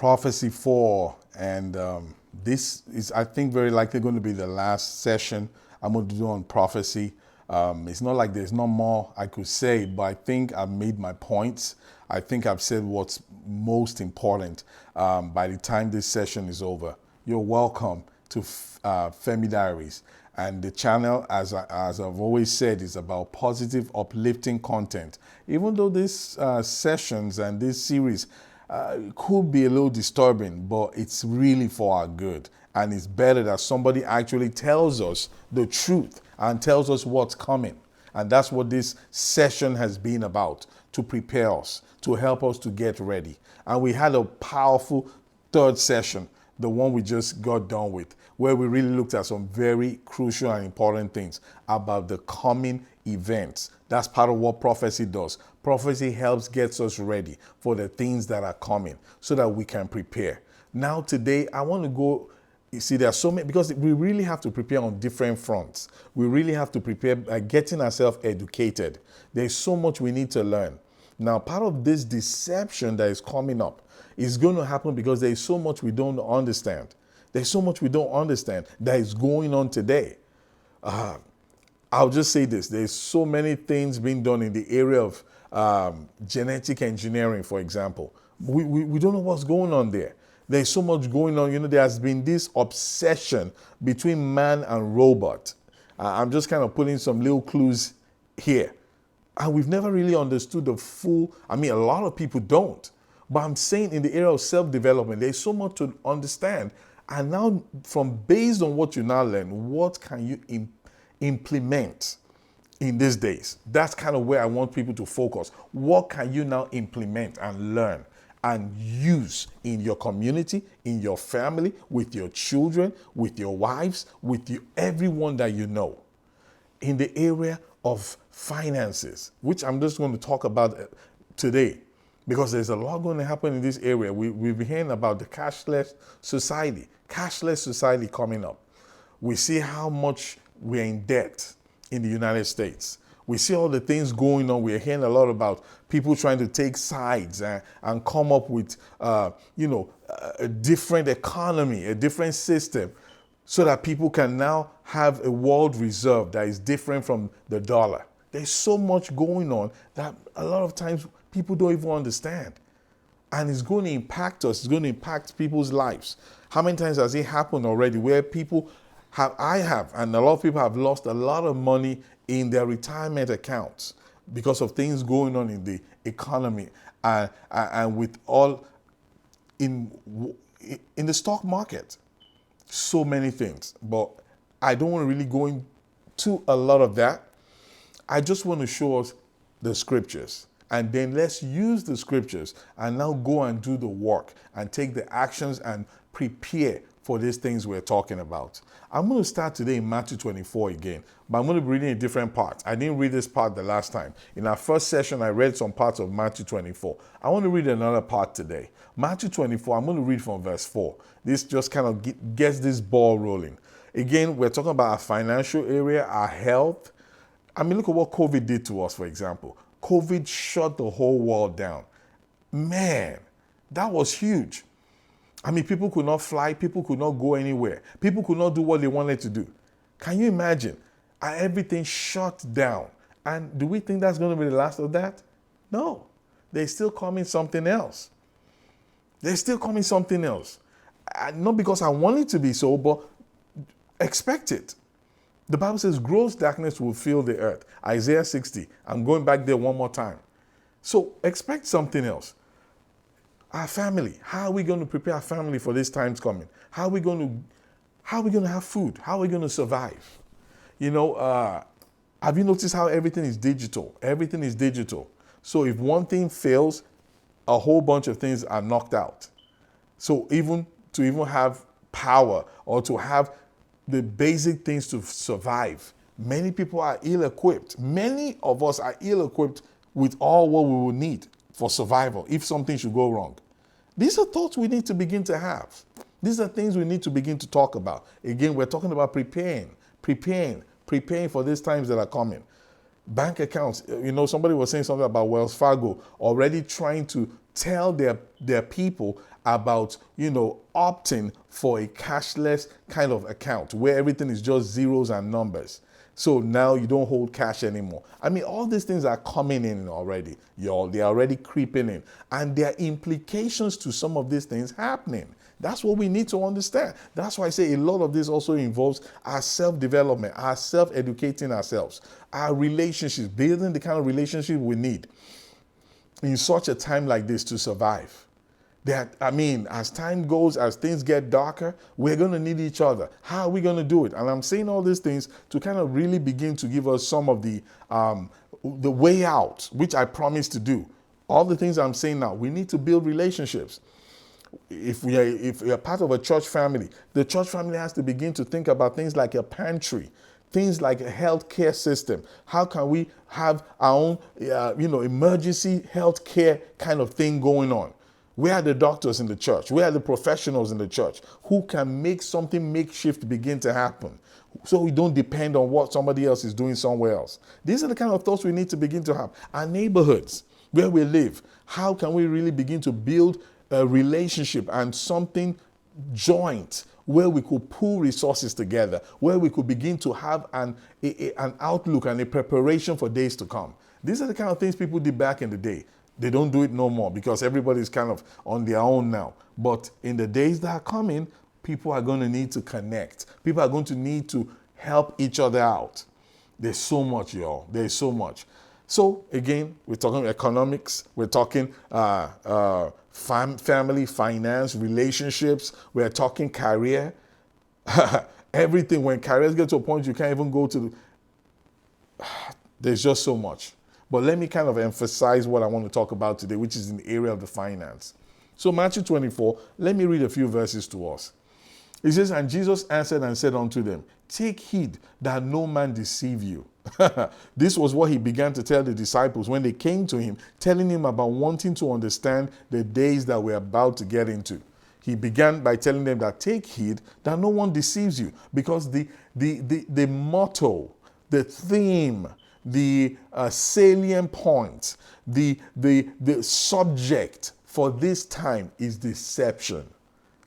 Prophecy 4, and this is, I think, very likely going to be the last session I'm going to do on prophecy. It's not like there's no more I could say, but I think I've made my points. I think I've said what's most important by the time this session is over. You're welcome to Femi Diaries. And the channel, as I've always said, is about positive, uplifting content. Even though these sessions and this series could be a little disturbing, but it's really for our good. And it's better that somebody actually tells us the truth and tells us what's coming. And that's what this session has been about, to prepare us, to help us to get ready. And we had a powerful third session, the one we just got done with, where we really looked at some very crucial and important things about the coming events. That's part of what prophecy does. Prophecy helps gets us ready for the things that are coming so that we can prepare. Now today, I want to go, you see, there are so many, because we really have to prepare on different fronts. We really have to prepare by getting ourselves educated. There's so much we need to learn. Now, part of this deception that is coming up is going to happen because there is so much we don't understand. There's so much we don't understand that is going on today. I'll just say this. There's so many things being done in the area of genetic engineering, for example. We don't know what's going on there. There's so much going on. You know, there has been this obsession between man and robot. I'm just kind of putting some little clues here. And we've never really understood the full, I mean, a lot of people don't. But I'm saying in the area of self-development, there's so much to understand. And now, based on what you now learn, what can you implement in these days? That's kind of where I want people to focus. What can you now implement and learn and use in your community, in your family, with your children, with your wives, with everyone that you know? In the area of finances, which I'm just going to talk about today, because there's a lot going to happen in this area. We've been hearing about the cashless society coming up. We see how much we're in debt in the United States. We see all the things going on. We're hearing a lot about people trying to take sides and come up with, a different economy, a different system, so that people can now have a world reserve that is different from the dollar. There's so much going on that a lot of times people don't even understand. And it's going to impact us. It's going to impact people's lives. How many times has it happened already where I have, and a lot of people have lost a lot of money in their retirement accounts because of things going on in the economy and with all in the stock market. So many things. But I don't want to really go into a lot of that. I just want to show us the scriptures. And then let's use the scriptures and now go and do the work and take the actions and prepare for these things we're talking about. I'm going to start today in Matthew 24 again, but I'm going to be reading a different part. I didn't read this part the last time. In our first session, I read some parts of Matthew 24. I want to read another part today. Matthew 24, I'm going to read from verse 4. This just kind of gets this ball rolling. Again, we're talking about our financial area, our health. I mean, look at what COVID did to us, for example. COVID shut the whole world down. Man, that was huge. I mean, people could not fly. People could not go anywhere. People could not do what they wanted to do. Can you imagine? Everything shut down. And do we think that's going to be the last of that? No. There's still coming something else. There's still coming something else. Not because I want it to be so, but expect it. The Bible says gross darkness will fill the earth. Isaiah 60. I'm going back there one more time. So expect something else. Our family. How are we going to prepare our family for these times coming? How are we going to have food? How are we going to survive? You know, have you noticed how everything is digital? Everything is digital. So if one thing fails, a whole bunch of things are knocked out. So even have power or to have the basic things to survive, many people are ill-equipped. Many of us are ill-equipped with all what we will need for survival if something should go wrong. These are thoughts we need to begin to have. These are things we need to begin to talk about. Again, we're talking about preparing for these times that are coming. Bank accounts, you know, somebody was saying something about Wells Fargo already trying to tell their people about, opting for a cashless kind of account where everything is just zeros and numbers. So now you don't hold cash anymore. I mean, all these things are coming in already, y'all. They're already creeping in. And there are implications to some of these things happening. That's what we need to understand. That's why I say a lot of this also involves our self-development, our self-educating ourselves, our relationships, building the kind of relationship we need in such a time like this to survive. As time goes, as things get darker, we're going to need each other. How are we going to do it? And I'm saying all these things to kind of really begin to give us some of the way out, which I promise to do. All the things I'm saying now, we need to build relationships. If we are part of a church family, the church family has to begin to think about things like a pantry, things like a healthcare system. How can we have our own, emergency healthcare kind of thing going on? Where are the doctors in the church? Where are the professionals in the church who can make something makeshift begin to happen so we don't depend on what somebody else is doing somewhere else? These are the kind of thoughts we need to begin to have. Our neighborhoods, where we live, how can we really begin to build a relationship and something joint where we could pool resources together, where we could begin to have an outlook and a preparation for days to come? These are the kind of things people did back in the day. They don't do it no more because everybody's kind of on their own now. But in the days that are coming, people are going to need to connect. People are going to need to help each other out. There's so much, y'all. There's so much. So again, we're talking economics. We're talking family, finance, relationships. We're talking career. Everything. When careers get to a point you can't even go to, there's just so much. But let me kind of emphasize what I want to talk about today, which is in the area of the finance. So Matthew 24, let me read a few verses to us. It says, "And Jesus answered and said unto them, Take heed that no man deceive you." This was what he began to tell the disciples when they came to him, telling him about wanting to understand the days that we're about to get into. He began by telling them that take heed that no one deceives you, because the motto, the theme, the salient point, the subject for this time is deception.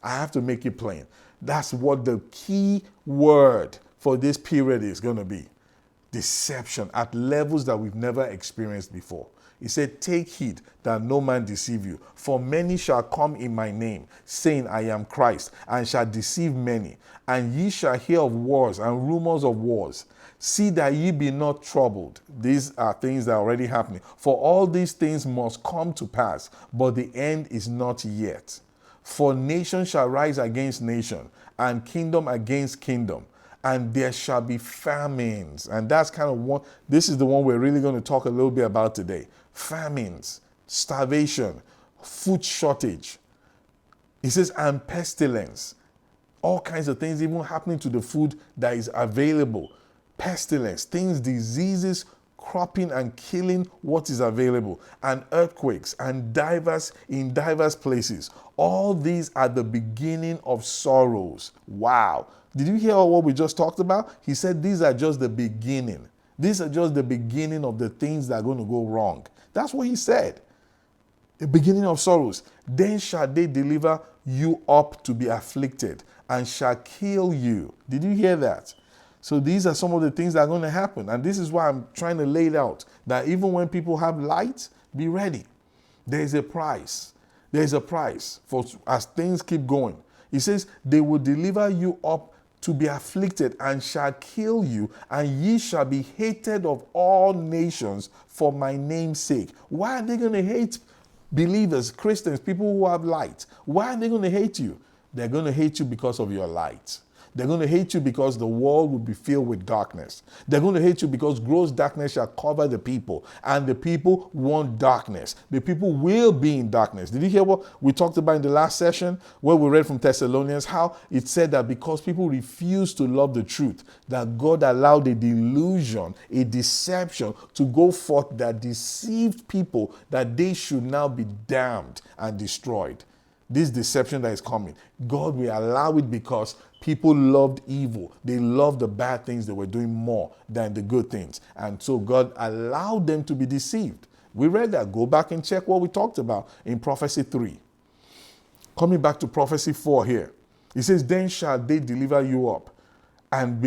I have to make it plain. That's what the key word for this period is going to be. Deception at levels that we've never experienced before. He said, take heed that no man deceive you. For many shall come in my name, saying, I am Christ, and shall deceive many. And ye shall hear of wars and rumors of wars. See that ye be not troubled. These are things that are already happening. For all these things must come to pass, but the end is not yet. For nation shall rise against nation, and kingdom against kingdom. And there shall be famines. And that's kind of one, this is the one we're really going to talk a little bit about today. Famines, starvation, food shortage. He says, and pestilence. All kinds of things even happening to the food that is available. Pestilence, things, diseases, cropping and killing what is available, and earthquakes and in diverse places. All these are the beginning of sorrows. Wow. Did you hear what we just talked about? He said these are just the beginning. These are just the beginning of the things that are going to go wrong. That's what he said. The beginning of sorrows. Then shall they deliver you up to be afflicted, and shall kill you. Did you hear that? So these are some of the things that are going to happen. And this is why I'm trying to lay it out, that even when people have light, be ready. There is a price. There is a price for as things keep going. He says, they will deliver you up to be afflicted, and shall kill you, and ye shall be hated of all nations for my name's sake. Why are they going to hate believers, Christians, people who have light? Why are they going to hate you? They're going to hate you because of your light. They're going to hate you because the world will be filled with darkness. They're going to hate you because gross darkness shall cover the people, and the people want darkness. The people will be in darkness. Did you hear what we talked about in the last session where we read from Thessalonians, how it said that because people refuse to love the truth, that God allowed a delusion, a deception to go forth that deceived people that they should now be damned and destroyed. This deception that is coming, God will allow it because people loved evil. They loved the bad things they were doing more than the good things. And so God allowed them to be deceived. We read that. Go back and check what we talked about in prophecy 3. Coming back to prophecy 4 here. It says, then shall they deliver you up and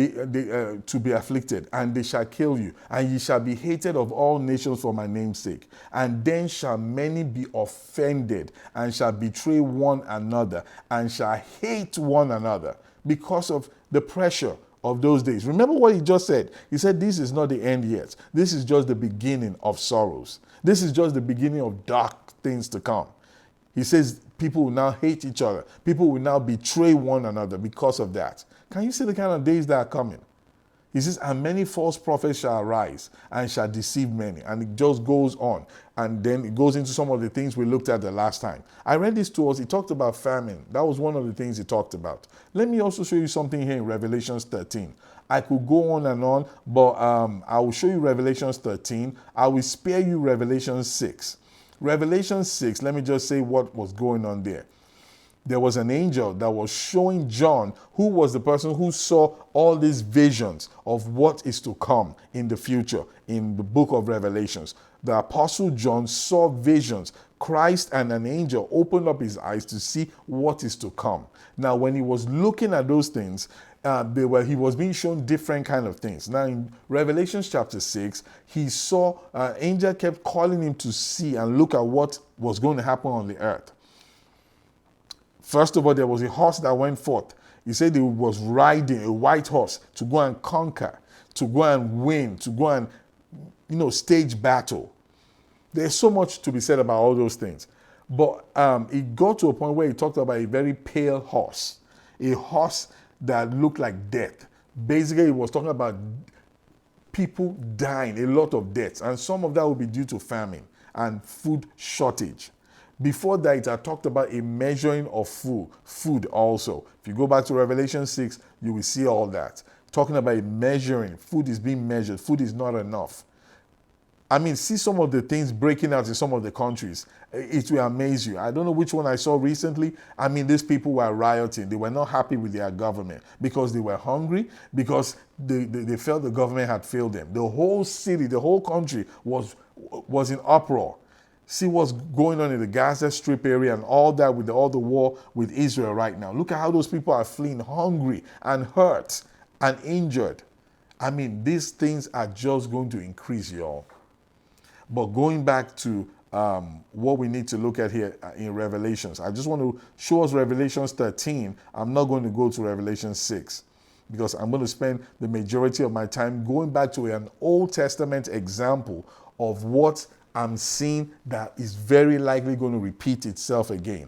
to be afflicted, and they shall kill you, and ye shall be hated of all nations for my name's sake. And then shall many be offended, and shall betray one another, and shall hate one another, because of the pressure of those days. Remember what he just said. He said, this is not the end yet. This is just the beginning of sorrows. This is just the beginning of dark things to come. He says people will now hate each other. People will now betray one another because of that. Can you see the kind of days that are coming? He says, and many false prophets shall arise and shall deceive many. And it just goes on. And then it goes into some of the things we looked at the last time. I read this to us. He talked about famine. That was one of the things he talked about. Let me also show you something here in Revelation 13. I could go on, but I will show you Revelation 13. I will spare you Revelation 6. Revelation 6, let me just say what was going on there. There was an angel that was showing John, who was the person who saw all these visions of what is to come in the future in the book of Revelations. The apostle John saw visions. Christ and an angel opened up his eyes to see what is to come. Now, when he was looking at those things, he was being shown different kind of things. Now, in Revelation chapter 6, he saw an angel kept calling him to see and look at what was going to happen on the earth. First of all, there was a horse that went forth. He said he was riding a white horse to go and conquer, to go and win, to go and, stage battle. There's so much to be said about all those things. But it got to a point where he talked about a very pale horse, a horse that looked like death. Basically, he was talking about people dying, a lot of deaths, and some of that will be due to famine and food shortage. Before that, it had talked about a measuring of food also. If you go back to Revelation 6, you will see all that. Talking about a measuring. Food is being measured. Food is not enough. See some of the things breaking out in some of the countries. It will amaze you. I don't know which one I saw recently. These people were rioting. They were not happy with their government because they were hungry, because they felt the government had failed them. The whole city, the whole country was in uproar. See what's going on in the Gaza Strip area and all that with all the war with Israel right now. Look at how those people are fleeing, hungry and hurt and injured. These things are just going to increase, y'all. But going back to what we need to look at here in Revelations, I just want to show us Revelation 13. I'm not going to go to Revelation 6 because I'm going to spend the majority of my time going back to an Old Testament example of what I'm seeing that is very likely going to repeat itself again.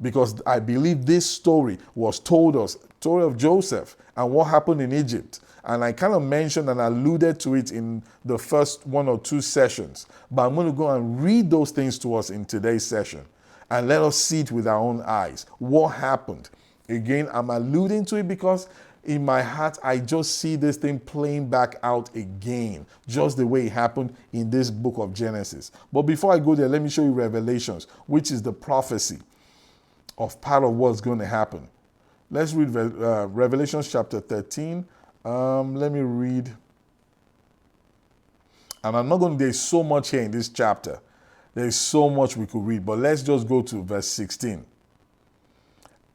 Because I believe this story was told us, story of Joseph and what happened in Egypt. And I kind of mentioned and alluded to it in the first 1 or 2 sessions. But I'm going to go and read those things to us in today's session. And let us see it with our own eyes. What happened? Again, I'm alluding to it because in my heart, I just see this thing playing back out again, just the way it happened in this book of Genesis. But before I go there, let me show you Revelations, which is the prophecy of part of what's going to happen. Let's read Revelation chapter 13. Let me read. And I'm not going to, there's so much here in this chapter. There's so much we could read, but let's just go to verse 16.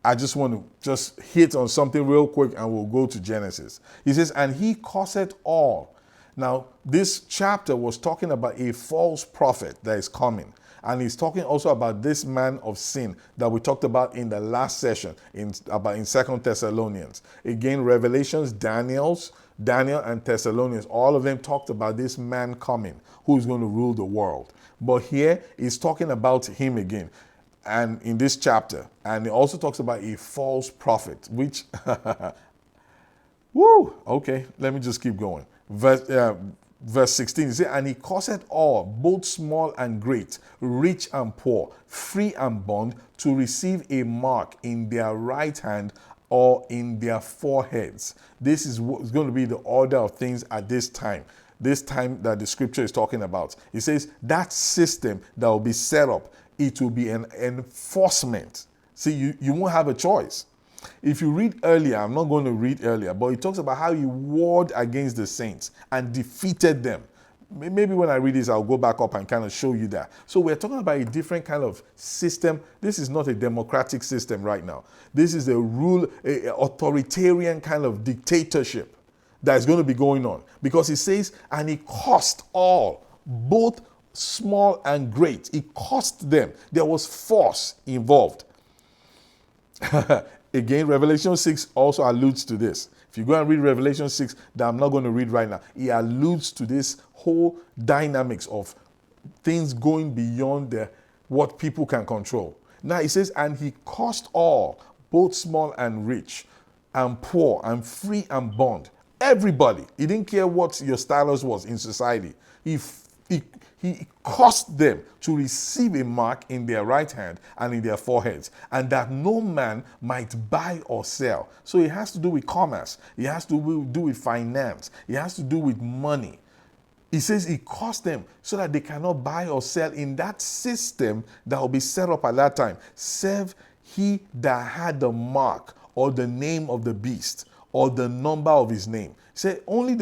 I just want to just hit on something real quick and we'll go to Genesis. He says, and he causeth all. Now, this chapter was talking about a false prophet that is coming. And he's talking also about this man of sin that we talked about in the last session in 2 Thessalonians. Again, Revelations, Daniel and Thessalonians, all of them talked about this man coming who is going to rule the world. But here he's talking about him again. And in this chapter, and it also talks about a false prophet, which, okay, let me just keep going. Verse 16, he said, and he causeth all, both small and great, rich and poor, free and bond, to receive a mark in their right hand or in their foreheads. This is what's going to be the order of things at this time that the scripture is talking about. It says that system that will be set up, it will be an enforcement. See, you won't have a choice. If you read earlier, I'm not going to read earlier, but it talks about how he warred against the saints and defeated them. Maybe when I read this, I'll go back up and kind of show you that. So we're talking about a different kind of system. This is not a democratic system right now. This is a authoritarian kind of dictatorship that is going to be going on. Because it says, and it cost all, both small and great. It cost them. There was force involved. Again, Revelation 6 also alludes to this. If you go and read Revelation 6, that I'm not going to read right now, it alludes to this whole dynamics of things going beyond what people can control. Now it says, and he cost all, both small and rich, and poor, and free and bond. Everybody. He didn't care what your status was in society. He caused them to receive a mark in their right hand and in their foreheads, and that no man might buy or sell. So it has to do with commerce. It has to do with finance. It has to do with money. He says it cost them so that they cannot buy or sell in that system that will be set up at that time. Save he that had the mark or the name of the beast or the number of his name. He said only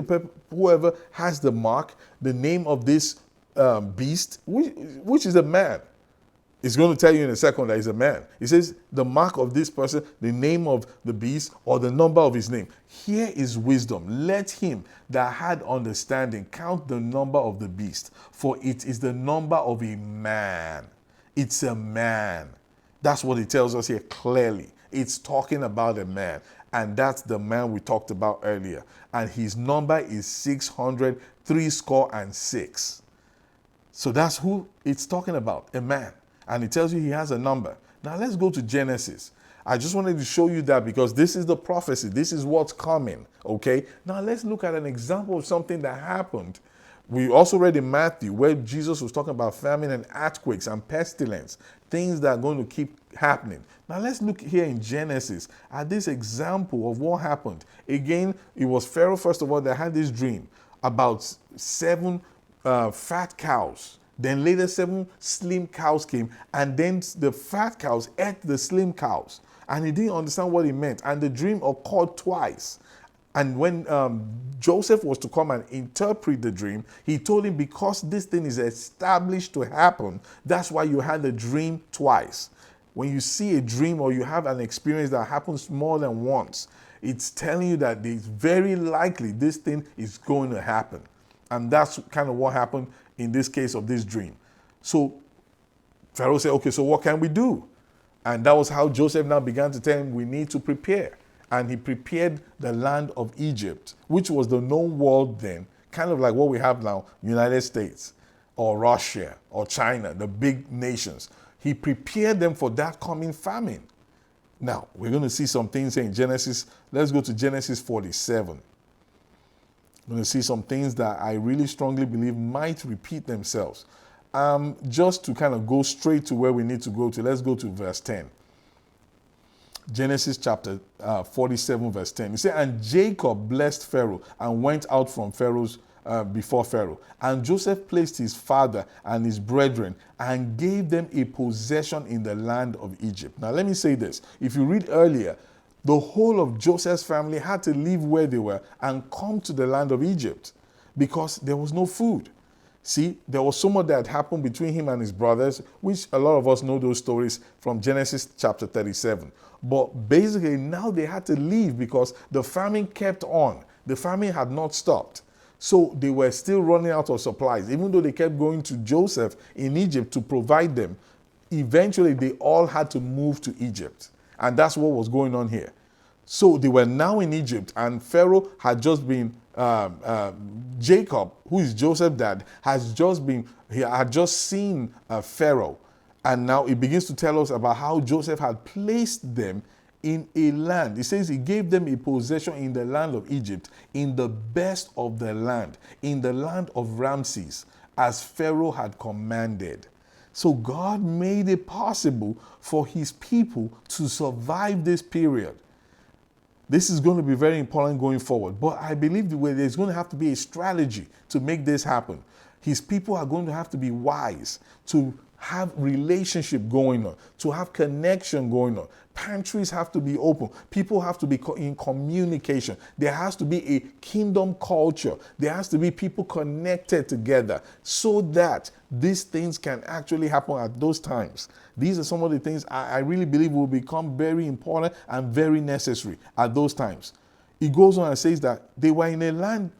whoever has the mark, the name of this beast, which is a man. It's going to tell you in a second that he's a man. He says the mark of this person, the name of the beast, or the number of his name. Here is wisdom. Let him that had understanding count the number of the beast, for it is the number of a man. It's a man. That's what it tells us here clearly. It's talking about a man. And that's the man we talked about earlier. And his number is 666. So that's who it's talking about, a man. And it tells you he has a number. Now let's go to Genesis. I just wanted to show you that because this is the prophecy. This is what's coming, okay? Now let's look at an example of something that happened. We also read in Matthew where Jesus was talking about famine and earthquakes and pestilence, things that are going to keep happening. Now let's look here in Genesis at this example of what happened. Again, it was Pharaoh, first of all, that had this dream about 7 fat cows. Then later 7 slim cows came, and then the fat cows ate the slim cows. And he didn't understand what it meant. And the dream occurred twice. And when Joseph was to come and interpret the dream, he told him, because this thing is established to happen, that's why you had the dream twice. When you see a dream or you have an experience that happens more than once, it's telling you that it's very likely this thing is going to happen. And that's kind of what happened in this case of this dream. So Pharaoh said, okay, so what can we do? And that was how Joseph now began to tell him, we need to prepare. And he prepared the land of Egypt, which was the known world then, kind of like what we have now, United States or Russia or China, the big nations. He prepared them for that coming famine. Now, we're going to see some things in Genesis. Let's go to Genesis 47. I'm going to see some things that I really strongly believe might repeat themselves. Just to kind of go straight to where we need to go to, let's go to verse 10. Genesis chapter 47, verse 10. It says, and Jacob blessed Pharaoh and went out from before Pharaoh. And Joseph placed his father and his brethren and gave them a possession in the land of Egypt. Now let me say this. If you read earlier, the whole of Joseph's family had to leave where they were and come to the land of Egypt because there was no food. See, there was so much that had happened between him and his brothers, which a lot of us know those stories from Genesis chapter 37. But basically now they had to leave because the famine kept on. The famine had not stopped. So they were still running out of supplies. Even though they kept going to Joseph in Egypt to provide them, eventually they all had to move to Egypt. And that's what was going on here. So they were now in Egypt, and Pharaoh had just been, Jacob, who is Joseph's dad, he had just seen Pharaoh. And now it begins to tell us about how Joseph had placed them in a land. It says he gave them a possession in the land of Egypt, in the best of the land, in the land of Ramses, as Pharaoh had commanded. So God made it possible for his people to survive this period. This is going to be very important going forward. But I believe there's going to have to be a strategy to make this happen. His people are going to have to be wise to have relationship going on, to have connection going on. Pantries have to be open. People have to be in communication. There has to be a kingdom culture. There has to be people connected together so that these things can actually happen at those times. These are some of the things I really believe will become very important and very necessary at those times. It goes on and says that they were in a land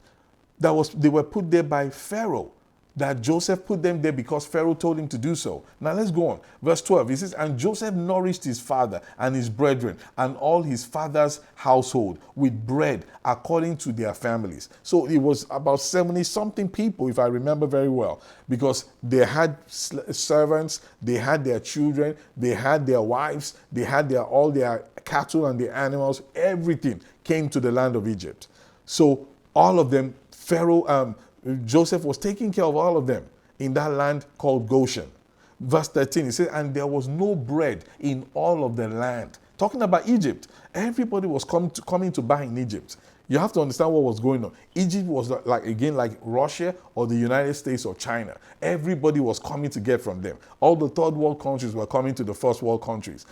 they were put there by Pharaoh, that Joseph put them there because Pharaoh told him to do so. Now let's go on. Verse 12, it says, and Joseph nourished his father and his brethren and all his father's household with bread according to their families. So it was about 70 something people, if I remember very well, because they had servants, they had their children, they had their wives, they had all their cattle and their animals. Everything came to the land of Egypt. So all of them, Joseph was taking care of all of them in that land called Goshen. Verse 13, it says, and there was no bread in all of the land. Talking about Egypt, everybody was coming to buy in Egypt. You have to understand what was going on. Egypt was like Russia or the United States or China. Everybody was coming to get from them. All the third world countries were coming to the first world countries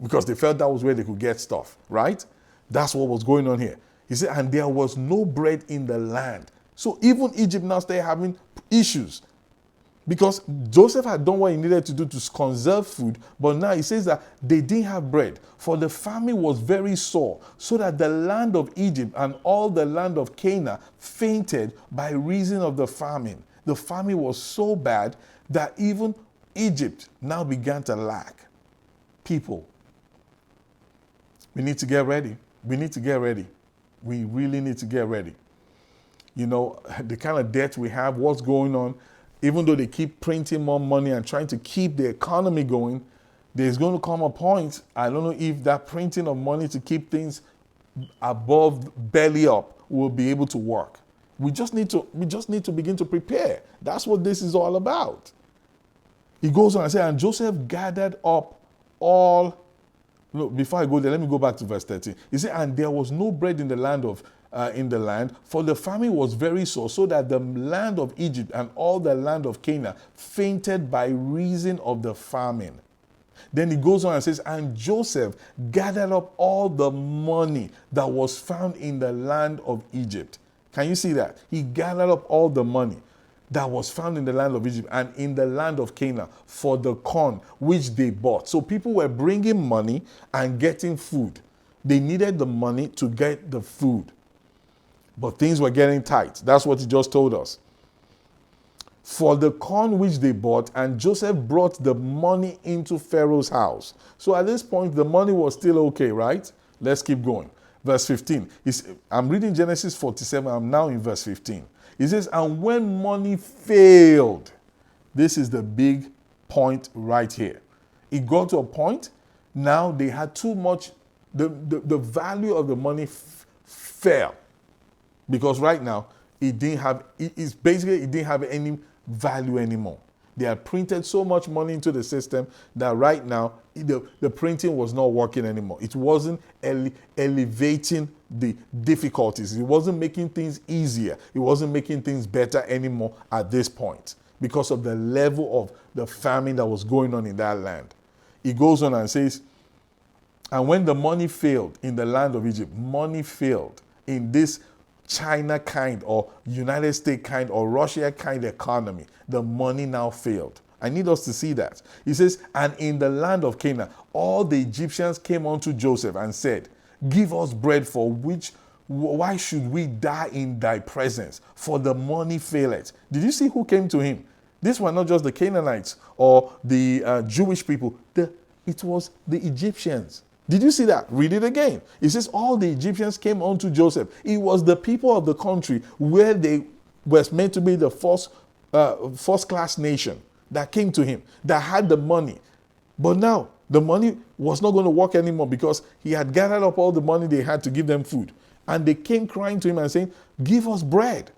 because they felt that was where they could get stuff, right? That's what was going on here. He said, and there was no bread in the land. So even Egypt now started having issues because Joseph had done what he needed to do to conserve food, but now he says that they didn't have bread, for the famine was very sore, so that the land of Egypt and all the land of Canaan fainted by reason of the famine. The famine was so bad that even Egypt now began to lack people. We need to get ready. We need to get ready. We really need to get ready. You know, the kind of debt we have, what's going on, even though they keep printing more money and trying to keep the economy going, there's going to come a point, I don't know if that printing of money to keep things above belly up will be able to work. We just need to begin to prepare. That's what this is all about. He goes on and says, and Joseph gathered up all. Look, before I go there, let me go back to verse 13. He said, and there was no bread in the land, for the famine was very sore, so that the land of Egypt and all the land of Canaan fainted by reason of the famine. Then he goes on and says, and Joseph gathered up all the money that was found in the land of Egypt. Can you see that? He gathered up all the money that was found in the land of Egypt and in the land of Canaan for the corn which they bought. So people were bringing money and getting food. They needed the money to get the food. But things were getting tight. That's what he just told us. For the corn which they bought, and Joseph brought the money into Pharaoh's house. So at this point, the money was still okay, right? Let's keep going. Verse 15. I'm reading Genesis 47. I'm now in verse 15. It says, and when money failed, this is the big point right here. It got to a point, now they had too much, the value of the money fell. Because right now, it didn't have any value anymore. They had printed so much money into the system that right now, the printing was not working anymore. It wasn't elevating the difficulties. It wasn't making things easier. It wasn't making things better anymore at this point because of the level of the famine that was going on in that land. He goes on and says, and when the money failed in the land of Egypt, money failed in this China kind or United States kind or Russia kind economy, the money now failed. I need us to see that. He says, and in the land of Canaan, all the Egyptians came unto Joseph and said, give us bread for why should we die in thy presence? For the money faileth. Did you see who came to him? These were not just the Canaanites or the Jewish people. It was the Egyptians. Did you see that? Read it again. It says all the Egyptians came unto Joseph. It was the people of the country where they were meant to be the first class nation that came to him, that had the money. But now the money was not going to work anymore because he had gathered up all the money they had to give them food. And they came crying to him and saying, give us bread.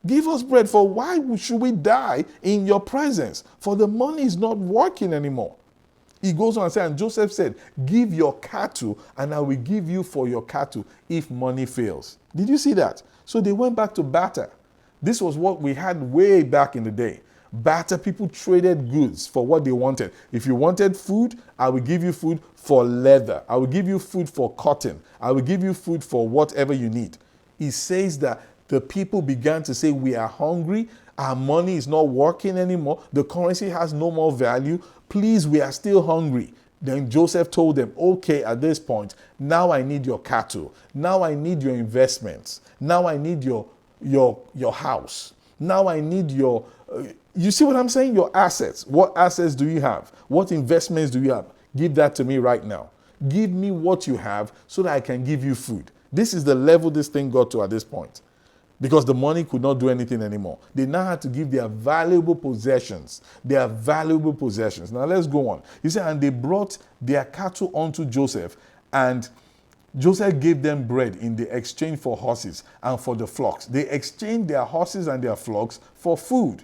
Give us bread, for why should we die in your presence? For the money is not working anymore. He goes on and says, and Joseph said, give your cattle, and I will give you for your cattle if money fails. Did you see that? So they went back to barter. This was what we had way back in the day. Barter, people traded goods for what they wanted. If you wanted food, I will give you food for leather. I will give you food for cotton. I will give you food for whatever you need. He says that the people began to say, we are hungry. Our money is not working anymore. The currency has no more value. Please, we are still hungry. Then Joseph told them, okay, at this point, now I need your cattle. Now I need your investments. Now I need your house. Now I need your, you see what I'm saying? Your assets. What assets do you have? What investments do you have? Give that to me right now. Give me what you have so that I can give you food. This is the level this thing got to at this point. Because the money could not do anything anymore. They now had to give their valuable possessions. Their valuable possessions. Now let's go on. He said, and they brought their cattle unto Joseph, and Joseph gave them bread in the exchange for horses and for the flocks. They exchanged their horses and their flocks for food,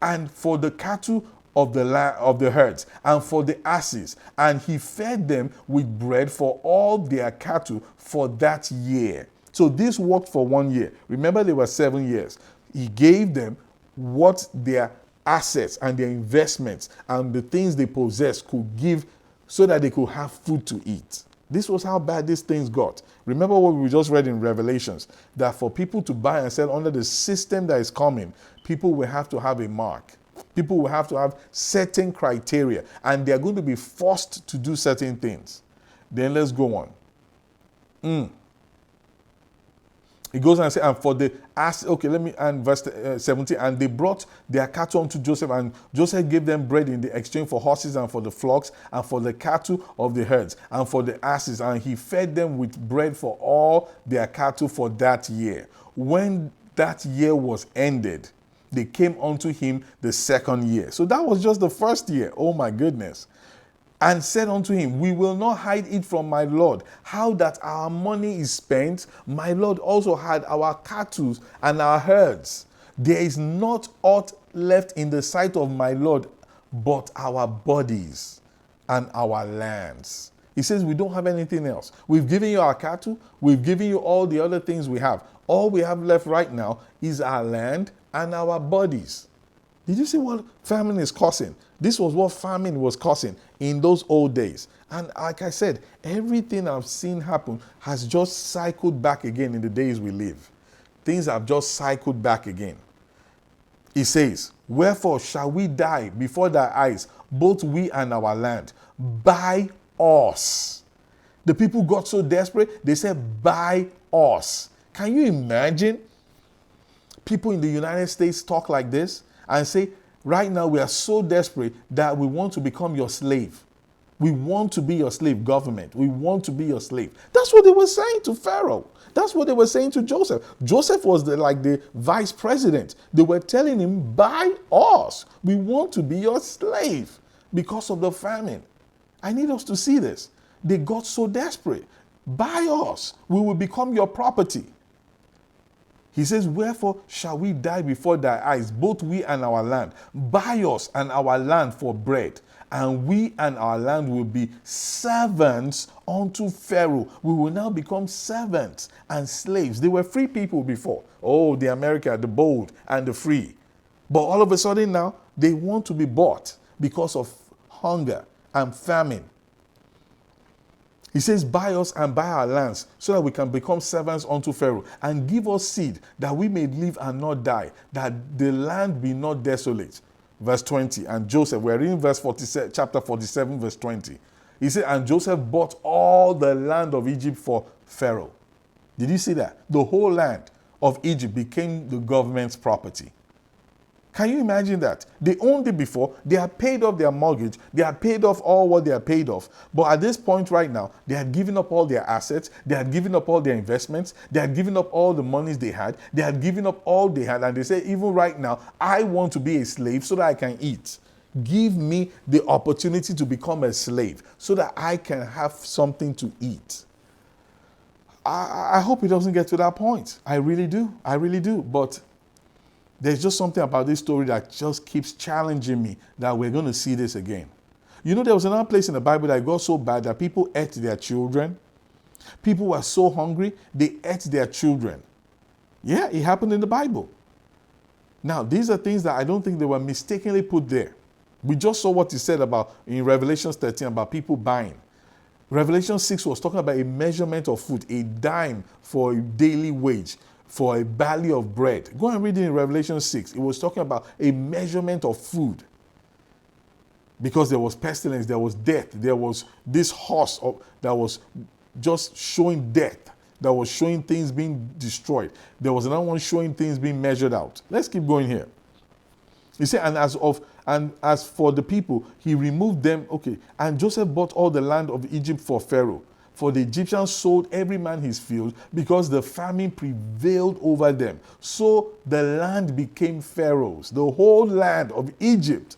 and for the cattle of the herds, and for the asses. And he fed them with bread for all their cattle for that year. So this worked for 1 year. Remember, they were 7 years. He gave them what their assets and their investments and the things they possessed could give so that they could have food to eat. This was how bad these things got. Remember what we just read in Revelations, that for people to buy and sell under the system that is coming, people will have to have a mark. People will have to have certain criteria, and they're going to be forced to do certain things. Then let's go on. He goes and says, and for the ass, okay, and verse 17, and they brought their cattle unto Joseph, and Joseph gave them bread in the exchange for horses and for the flocks and for the cattle of the herds and for the asses, and he fed them with bread for all their cattle for that year. When that year was ended, they came unto him the second year. So that was just the first year. Oh my goodness. And said unto him, we will not hide it from my Lord, how that our money is spent. My Lord also had our cattle and our herds. There is not aught left in the sight of my Lord but our bodies and our lands. He says we don't have anything else. We've given you our cattle. We've given you all the other things we have. All we have left right now is our land and our bodies. Did you see what famine is causing? This was what famine was causing in those old days. And like I said, everything I've seen happen has just cycled back again in the days we live. Things have just cycled back again. He says, wherefore shall we die before thy eyes, both we and our land? Buy us. The people got so desperate, they said, buy us. Can you imagine people in the United States talk like this and say, right now we are so desperate that we want to become your slave. We want to be your slave, government. We want to be your slave. That's what they were saying to Pharaoh. That's what they were saying to Joseph. Joseph was like the vice president. They were telling him, buy us. We want to be your slave because of the famine. I need us to see this. They got so desperate. Buy us. We will become your property. He says, wherefore shall we die before thy eyes, both we and our land? Buy us and our land for bread, and we and our land will be servants unto Pharaoh. We will now become servants and slaves. They were free people before. Oh, the America, the bold and the free. But all of a sudden now, they want to be bought because of hunger and famine. He says, buy us and buy our lands so that we can become servants unto Pharaoh, and give us seed that we may live and not die, that the land be not desolate. Verse 20, and Joseph, we're reading chapter 47, verse 20. He said, and Joseph bought all the land of Egypt for Pharaoh. Did you see that? The whole land of Egypt became the government's property. Can you imagine that? They owned it before. They had paid off their mortgage. They had paid off all what they had paid off. But at this point right now, they had given up all their assets. They had given up all their investments. They had given up all the monies they had. They had given up all they had. And they say, even right now, I want to be a slave so that I can eat. Give me the opportunity to become a slave so that I can have something to eat. I hope it doesn't get to that point. I really do. I really do. But there's just something about this story that just keeps challenging me that we're going to see this again. You know, there was another place in the Bible that got so bad that people ate their children. People were so hungry, they ate their children. Yeah, it happened in the Bible. Now, these are things that I don't think they were mistakenly put there. We just saw what he said about in Revelation 13 about people buying. Revelation 6 was talking about a measurement of food, a dime for a daily wage, for a barley of bread. Go and read it in Revelation 6. It was talking about a measurement of food. Because there was pestilence, there was death, there was this horse that was just showing death, that was showing things being destroyed. There was another one showing things being measured out. Let's keep going here. He said, and as for the people, he removed them. Okay. And Joseph bought all the land of Egypt for Pharaoh. For the Egyptians sold every man his field because the famine prevailed over them. So the land became Pharaoh's. The whole land of Egypt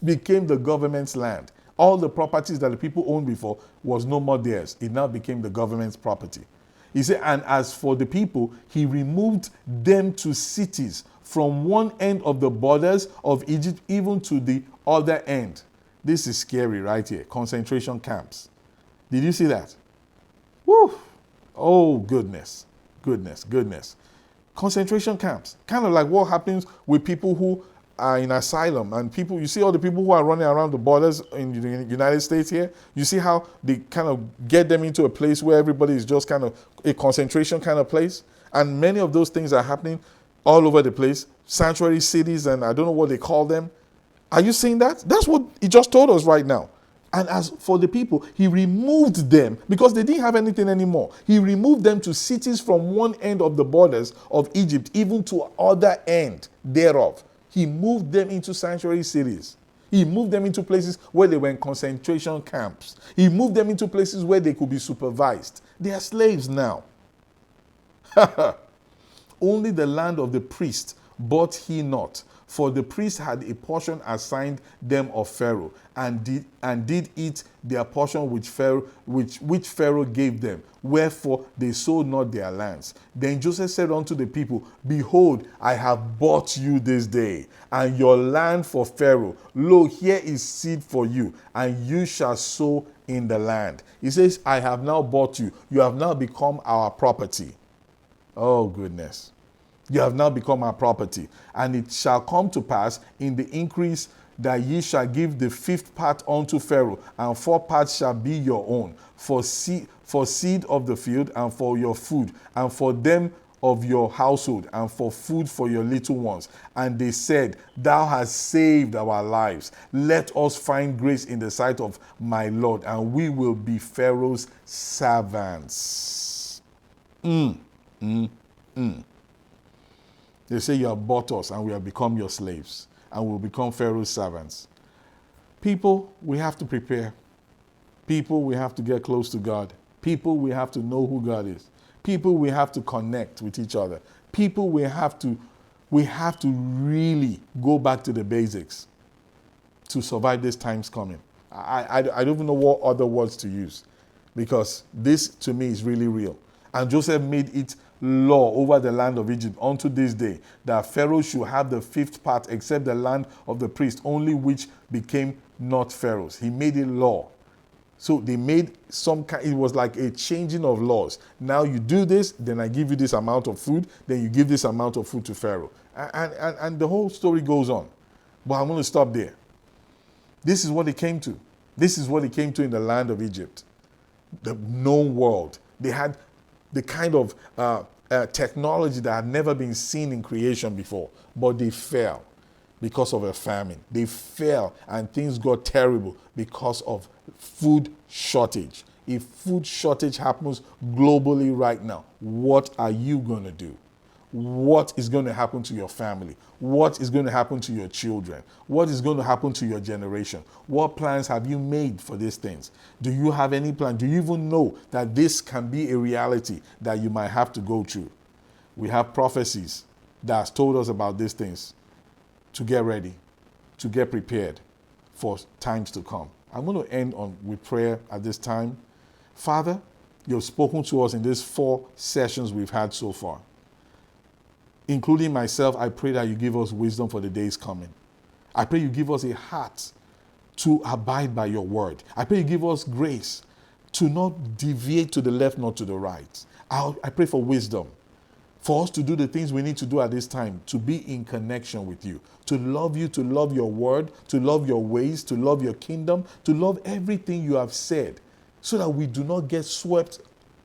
became the government's land. All the properties that the people owned before was no more theirs. It now became the government's property. He said, and as for the people, he removed them to cities from one end of the borders of Egypt even to the other end. This is scary right here. Concentration camps. Did you see that? Woo! Oh, goodness. Goodness, goodness. Concentration camps. Kind of like what happens with people who are in asylum, and people, you see all the people who are running around the borders in the United States here, you see how they kind of get them into a place where everybody is just kind of a concentration kind of place, and many of those things are happening all over the place, sanctuary cities, and I don't know what they call them. Are you seeing that? That's what he just told us right now. And as for the people, he removed them because they didn't have anything anymore. He removed them to cities from one end of the borders of Egypt, even to other end thereof. He moved them into sanctuary cities. He moved them into places where they were in concentration camps. He moved them into places where they could be supervised. They are slaves now. Only the land of the priest bought he not, for the priest had a portion assigned them of Pharaoh, and did eat their portion which Pharaoh gave them. Wherefore they sold not their lands. Then Joseph said unto the people, Behold, I have bought you this day, and your land for Pharaoh. Lo, here is seed for you, and you shall sow in the land. He says, I have now bought you. You have now become our property. Oh, goodness. You have now become our property. And it shall come to pass in the increase that ye shall give the 5th part unto Pharaoh, and 4 parts shall be your own, for seed of the field, and for your food, and for them of your household, and for food for your little ones. And they said, Thou hast saved our lives. Let us find grace in the sight of my Lord, and we will be Pharaoh's servants. They say you have bought us and we have become your slaves and we will become Pharaoh's servants. People, we have to prepare. People, we have to get close to God. People, we have to know who God is. People, we have to connect with each other. People, we have to really go back to the basics to survive these times coming. I don't even know what other words to use, because this to me is really real. And Joseph made it law over the land of Egypt unto this day, that Pharaoh should have the 5th part, except the land of the priest, only which became not Pharaoh's. He made it law. So they made some kind, it was like a changing of laws. Now you do this, then I give you this amount of food, then you give this amount of food to Pharaoh. And the whole story goes on. But I'm going to stop there. This is what it came to. This is what it came to in the land of Egypt. The known world. They had the kind of technology that had never been seen in creation before. But they fell because of a famine. They fell and things got terrible because of food shortage. If food shortage happens globally right now, what are you going to do? What is going to happen to your family? What is going to happen to your children? What is going to happen to your generation? What plans have you made for these things? Do you have any plan? Do you even know that this can be a reality that you might have to go through? We have prophecies that has told us about these things to get ready, to get prepared for times to come. I'm going to end with prayer at this time. Father, you've spoken to us in these 4 sessions we've had so far. Including myself, I pray that you give us wisdom for the days coming. I pray you give us a heart to abide by your word. I pray you give us grace to not deviate to the left, nor to the right. I pray for wisdom for us to do the things we need to do at this time, to be in connection with you, to love you, to love your word, to love your ways, to love your kingdom, to love everything you have said, so that we do not get swept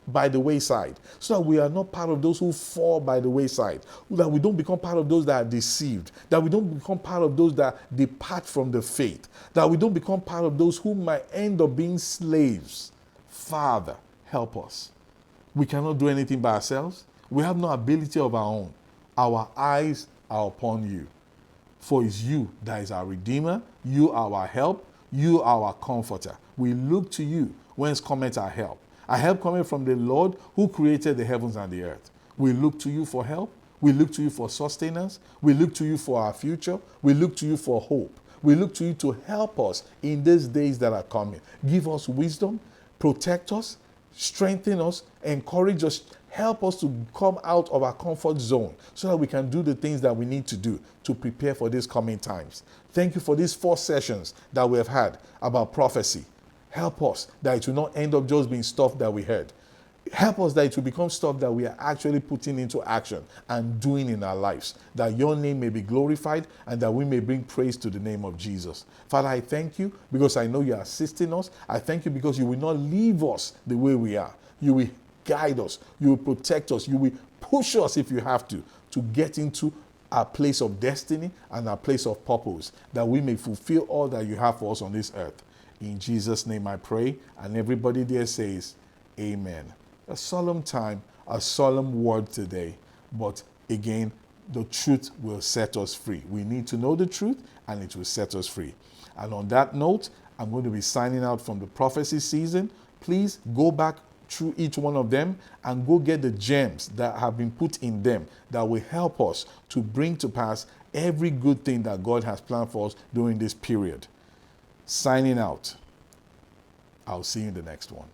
by the wayside, so that we are not part of those who fall by the wayside, that we don't become part of those that are deceived, that we don't become part of those that depart from the faith, that we don't become part of those who might end up being slaves. Father, help us. We cannot do anything by ourselves. We have no ability of our own. Our eyes are upon you. For it's you that is our Redeemer, you are our help, you are our comforter. We look to you. Whence cometh our help? Our help coming from the Lord who created the heavens and the earth. We look to you for help. We look to you for sustenance. We look to you for our future. We look to you for hope. We look to you to help us in these days that are coming. Give us wisdom, protect us, strengthen us, encourage us, help us to come out of our comfort zone so that we can do the things that we need to do to prepare for these coming times. Thank you for these 4 sessions that we have had about prophecy. Help us that it will not end up just being stuff that we heard. Help us that it will become stuff that we are actually putting into action and doing in our lives, that your name may be glorified and that we may bring praise to the name of Jesus. Father, I thank you because I know you are assisting us. I thank you because you will not leave us the way we are. You will guide us. You will protect us. You will push us if you have to get into our place of destiny and our place of purpose, that we may fulfill all that you have for us on this earth. In Jesus' name I pray, and everybody there says, amen. A solemn time, a solemn word today, but again, the truth will set us free. We need to know the truth, and it will set us free. And on that note, I'm going to be signing out from the prophecy season. Please go back through each one of them and go get the gems that have been put in them that will help us to bring to pass every good thing that God has planned for us during this period. Signing out. I'll see you in the next one.